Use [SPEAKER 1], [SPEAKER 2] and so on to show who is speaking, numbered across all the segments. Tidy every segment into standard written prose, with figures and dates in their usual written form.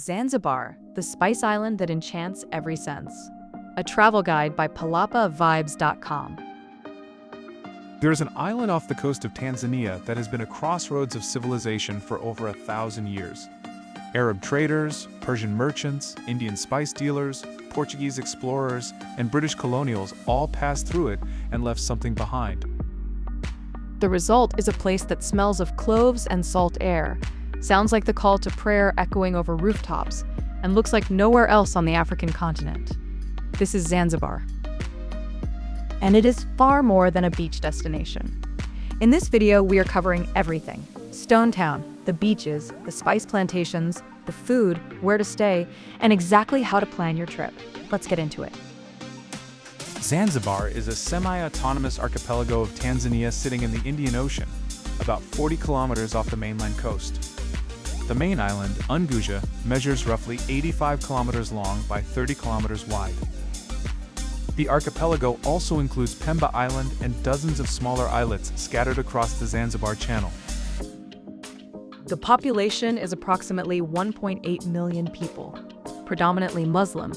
[SPEAKER 1] Zanzibar, the spice island that enchants every sense. A travel guide by PalapaVibez.com.
[SPEAKER 2] There is an island off the coast of Tanzania that has been a crossroads of civilization for over 1,000 years. Arab traders, Persian merchants, Indian spice dealers, Portuguese explorers, and British colonials all passed through it and left something behind.
[SPEAKER 1] The result is a place that smells of cloves and salt air, sounds like the call to prayer echoing over rooftops, and looks like nowhere else on the African continent. This is Zanzibar. And it is far more than a beach destination. In this video, we are covering everything. Stone Town, the beaches, the spice plantations, the food, where to stay, and exactly how to plan your trip. Let's get into it.
[SPEAKER 2] Zanzibar is a semi-autonomous archipelago of Tanzania sitting in the Indian Ocean, about 40 kilometers off the mainland coast. The main island, Unguja, measures roughly 85 kilometers long by 30 kilometers wide. The archipelago also includes Pemba Island and dozens of smaller islets scattered across the Zanzibar Channel.
[SPEAKER 1] The population is approximately 1.8 million people, predominantly Muslim,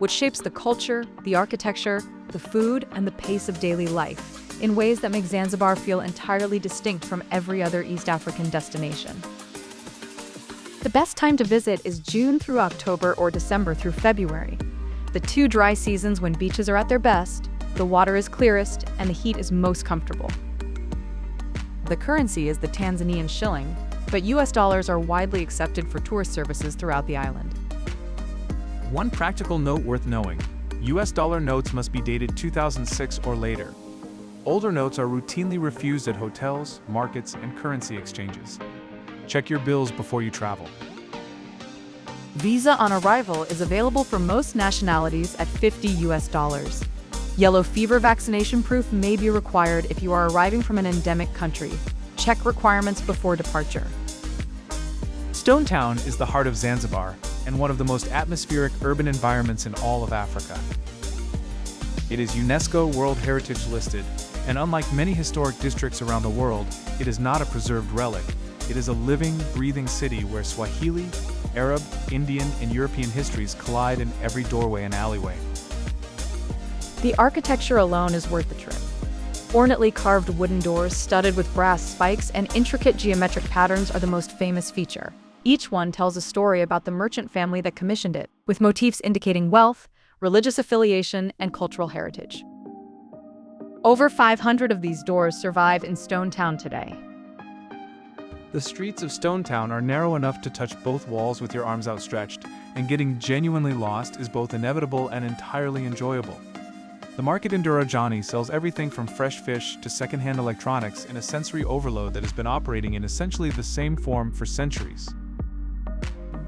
[SPEAKER 1] which shapes the culture, the architecture, the food, and the pace of daily life in ways that make Zanzibar feel entirely distinct from every other East African destination. The best time to visit is June through October or December through February, the two dry seasons when beaches are at their best, the water is clearest, and the heat is most comfortable. The currency is the Tanzanian shilling, but US dollars are widely accepted for tourist services throughout the island.
[SPEAKER 2] One practical note worth knowing: US dollar notes must be dated 2006 or later. Older notes are routinely refused at hotels, markets, and currency exchanges. Check your bills before you travel.
[SPEAKER 1] Visa on arrival is available for most nationalities at $50 US. Yellow fever vaccination proof may be required if you are arriving from an endemic country. Check requirements before departure.
[SPEAKER 2] Stone Town is the heart of Zanzibar and one of the most atmospheric urban environments in all of Africa. It is UNESCO World Heritage listed, and unlike many historic districts around the world, it is not a preserved relic. It is a living, breathing city where Swahili, Arab, Indian, and European histories collide in every doorway and alleyway.
[SPEAKER 1] The architecture alone is worth the trip. Ornately carved wooden doors studded with brass spikes and intricate geometric patterns are the most famous feature. Each one tells a story about the merchant family that commissioned it, with motifs indicating wealth, religious affiliation, and cultural heritage. Over 500 of these doors survive in Stone Town today.
[SPEAKER 2] The streets of Stone Town are narrow enough to touch both walls with your arms outstretched, and getting genuinely lost is both inevitable and entirely enjoyable. The market in Jozani sells everything from fresh fish to secondhand electronics in a sensory overload that has been operating in essentially the same form for centuries.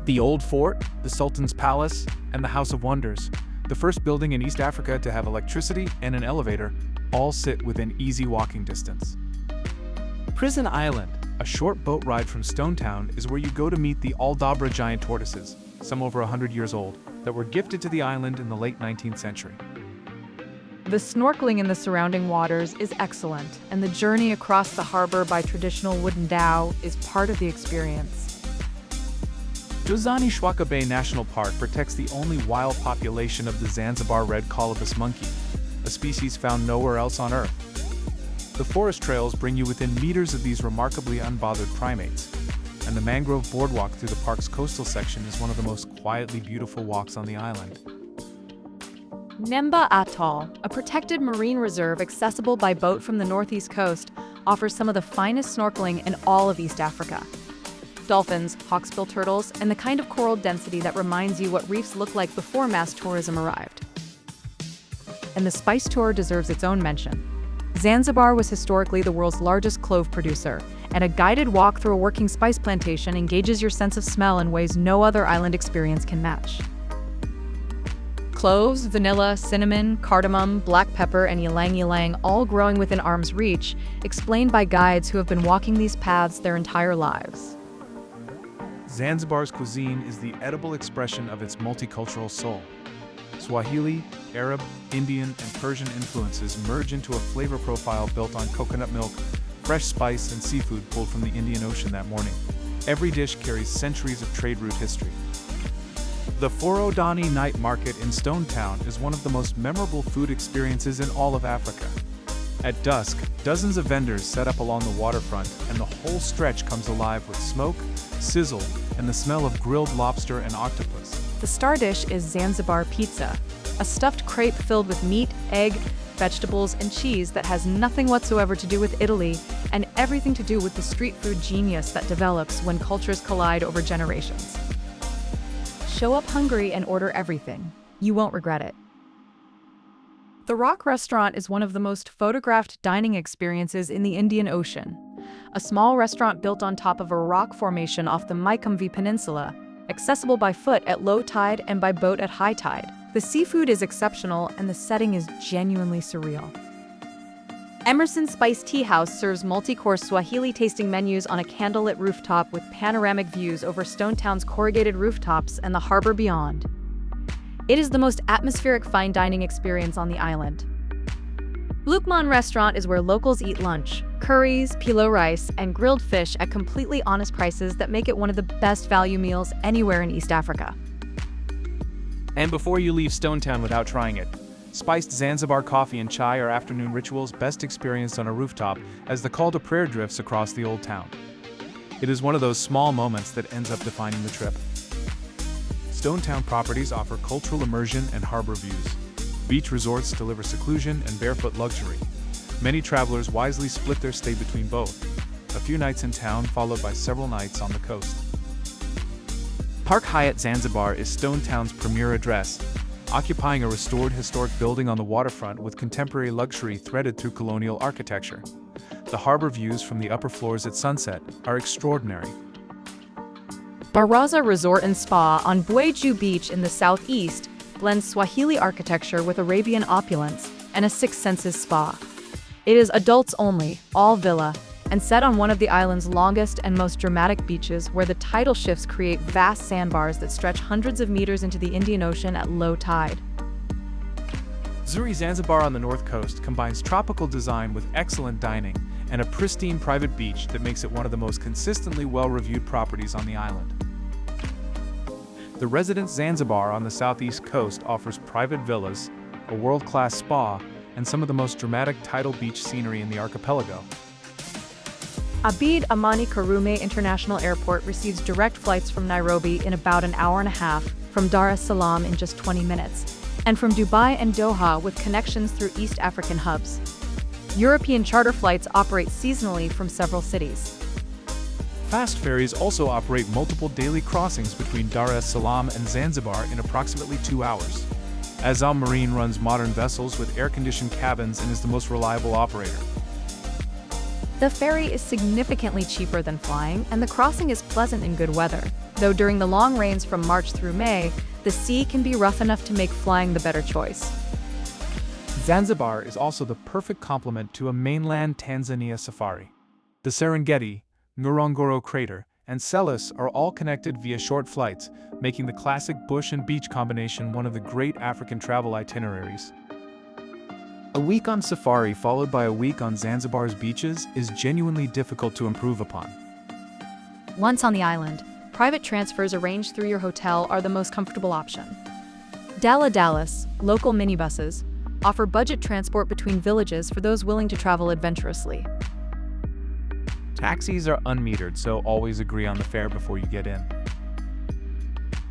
[SPEAKER 2] The Old Fort, the Sultan's Palace, and the House of Wonders, the first building in East Africa to have electricity and an elevator, all sit within easy walking distance. Prison Island, a short boat ride from Stone Town, is where you go to meet the Aldabra giant tortoises, some over 100 years old, that were gifted to the island in the late 19th century.
[SPEAKER 1] The snorkeling in the surrounding waters is excellent, and the journey across the harbor by traditional wooden dhow is part of the experience.
[SPEAKER 2] Jozani Shwaka Bay National Park protects the only wild population of the Zanzibar red Colobus monkey, a species found nowhere else on Earth. The forest trails bring you within meters of these remarkably unbothered primates, and the mangrove boardwalk through the park's coastal section is one of the most quietly beautiful walks on the island.
[SPEAKER 1] Mnemba Atoll, a protected marine reserve accessible by boat from the northeast coast, offers some of the finest snorkeling in all of East Africa. Dolphins, hawksbill turtles, and the kind of coral density that reminds you what reefs looked like before mass tourism arrived. And the spice tour deserves its own mention. Zanzibar was historically the world's largest clove producer, and a guided walk through a working spice plantation engages your sense of smell in ways no other island experience can match. Cloves, vanilla, cinnamon, cardamom, black pepper, and ylang-ylang all growing within arm's reach, explained by guides who have been walking these paths their entire lives.
[SPEAKER 2] Zanzibar's cuisine is the edible expression of its multicultural soul. Swahili, Arab, Indian, and Persian influences merge into a flavor profile built on coconut milk, fresh spice, and seafood pulled from the Indian Ocean that morning. Every dish carries centuries of trade route history. The Forodani Night Market in Stone Town is one of the most memorable food experiences in all of Africa. At dusk, dozens of vendors set up along the waterfront, and the whole stretch comes alive with smoke, sizzle, and the smell of grilled lobster and octopus.
[SPEAKER 1] The star dish is Zanzibar pizza, a stuffed crepe filled with meat, egg, vegetables, and cheese that has nothing whatsoever to do with Italy and everything to do with the street food genius that develops when cultures collide over generations. Show up hungry and order everything. You won't regret it. The Rock Restaurant is one of the most photographed dining experiences in the Indian Ocean. A small restaurant built on top of a rock formation off the Maikumvi Peninsula, accessible by foot at low tide and by boat at high tide. The seafood is exceptional and the setting is genuinely surreal. Emerson Spice Tea House serves multi-course Swahili tasting menus on a candlelit rooftop with panoramic views over Stone Town's corrugated rooftops and the harbor beyond. It is the most atmospheric fine dining experience on the island. Lukman Restaurant is where locals eat lunch, curries, pilo rice, and grilled fish at completely honest prices that make it one of the best value meals anywhere in East Africa.
[SPEAKER 2] And before you leave Stone Town without trying it, spiced Zanzibar coffee and chai are afternoon rituals best experienced on a rooftop as the call to prayer drifts across the old town. It is one of those small moments that ends up defining the trip. Stone Town properties offer cultural immersion and harbor views. Beach resorts deliver seclusion and barefoot luxury. Many travelers wisely split their stay between both, a few nights in town followed by several nights on the coast. Park Hyatt Zanzibar is Stone Town's premier address, occupying a restored historic building on the waterfront with contemporary luxury threaded through colonial architecture. The harbor views from the upper floors at sunset are extraordinary.
[SPEAKER 1] Baraza Resort and Spa on Bueju Beach in the southeast blends Swahili architecture with Arabian opulence and a Six Senses spa. It is adults only, all villa, and set on one of the island's longest and most dramatic beaches where the tidal shifts create vast sandbars that stretch hundreds of meters into the Indian Ocean at low tide.
[SPEAKER 2] Zuri Zanzibar on the north coast combines tropical design with excellent dining and a pristine private beach that makes it one of the most consistently well-reviewed properties on the island. The Residence Zanzibar on the southeast coast offers private villas, a world-class spa, and some of the most dramatic tidal beach scenery in the archipelago.
[SPEAKER 1] Abid Amani Karume International Airport receives direct flights from Nairobi in about an hour and a half, from Dar es Salaam in just 20 minutes, and from Dubai and Doha with connections through East African hubs. European charter flights operate seasonally from several cities.
[SPEAKER 2] Fast ferries also operate multiple daily crossings between Dar es Salaam and Zanzibar in approximately 2 hours. Azam Marine runs modern vessels with air-conditioned cabins and is the most reliable operator.
[SPEAKER 1] The ferry is significantly cheaper than flying, and the crossing is pleasant in good weather, though during the long rains from March through May, the sea can be rough enough to make flying the better choice.
[SPEAKER 2] Zanzibar is also the perfect complement to a mainland Tanzania safari. The Serengeti, Ngorongoro Crater, and Selous are all connected via short flights, making the classic bush and beach combination one of the great African travel itineraries. A week on safari followed by a week on Zanzibar's beaches is genuinely difficult to improve upon.
[SPEAKER 1] Once on the island, private transfers arranged through your hotel are the most comfortable option. Dala Dallas, local minibuses, offer budget transport between villages for those willing to travel adventurously.
[SPEAKER 2] Taxis are unmetered, so always agree on the fare before you get in.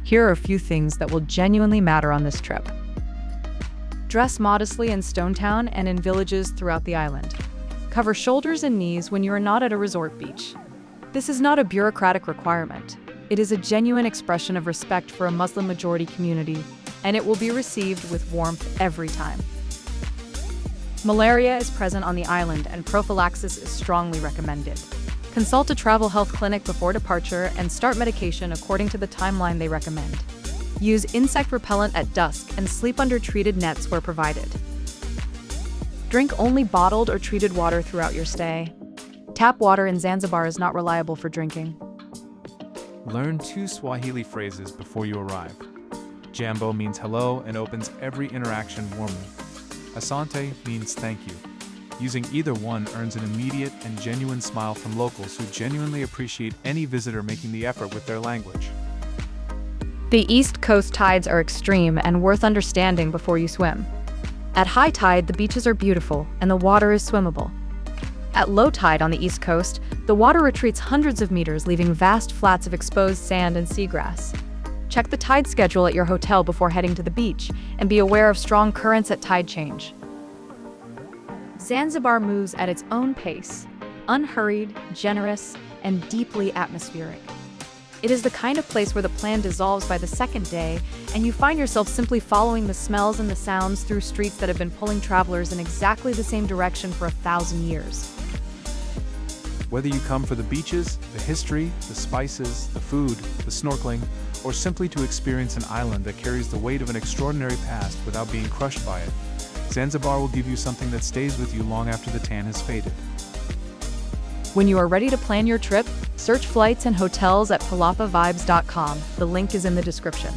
[SPEAKER 1] Here are a few things that will genuinely matter on this trip. Dress modestly in Stone Town and in villages throughout the island. Cover shoulders and knees when you are not at a resort beach. This is not a bureaucratic requirement. It is a genuine expression of respect for a Muslim-majority community, and it will be received with warmth every time. Malaria is present on the island, and prophylaxis is strongly recommended. Consult a travel health clinic before departure and start medication according to the timeline they recommend. Use insect repellent at dusk and sleep under treated nets where provided. Drink only bottled or treated water throughout your stay. Tap water in Zanzibar is not reliable for drinking.
[SPEAKER 2] Learn 2 Swahili phrases before you arrive. Jambo means hello and opens every interaction warmly. Asante means thank you. Using either one earns an immediate and genuine smile from locals who genuinely appreciate any visitor making the effort with their language.
[SPEAKER 1] The East Coast tides are extreme and worth understanding before you swim. At high tide, the beaches are beautiful and the water is swimmable. At low tide on the East Coast, the water retreats hundreds of meters, leaving vast flats of exposed sand and seagrass. Check the tide schedule at your hotel before heading to the beach, and be aware of strong currents at tide change. Zanzibar moves at its own pace, unhurried, generous, and deeply atmospheric. It is the kind of place where the plan dissolves by the second day, and you find yourself simply following the smells and the sounds through streets that have been pulling travelers in exactly the same direction for 1,000 years.
[SPEAKER 2] Whether you come for the beaches, the history, the spices, the food, the snorkeling, or simply to experience an island that carries the weight of an extraordinary past without being crushed by it, Zanzibar will give you something that stays with you long after the tan has faded.
[SPEAKER 1] When you are ready to plan your trip, search flights and hotels at PalapaVibez.com. The link is in the description.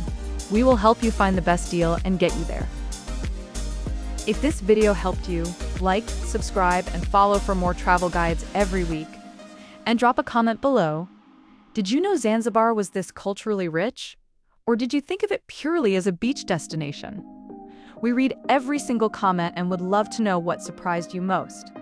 [SPEAKER 1] We will help you find the best deal and get you there. If this video helped you, like, subscribe, and follow for more travel guides every week. And drop a comment below. Did you know Zanzibar was this culturally rich? Or did you think of it purely as a beach destination? We read every single comment and would love to know what surprised you most.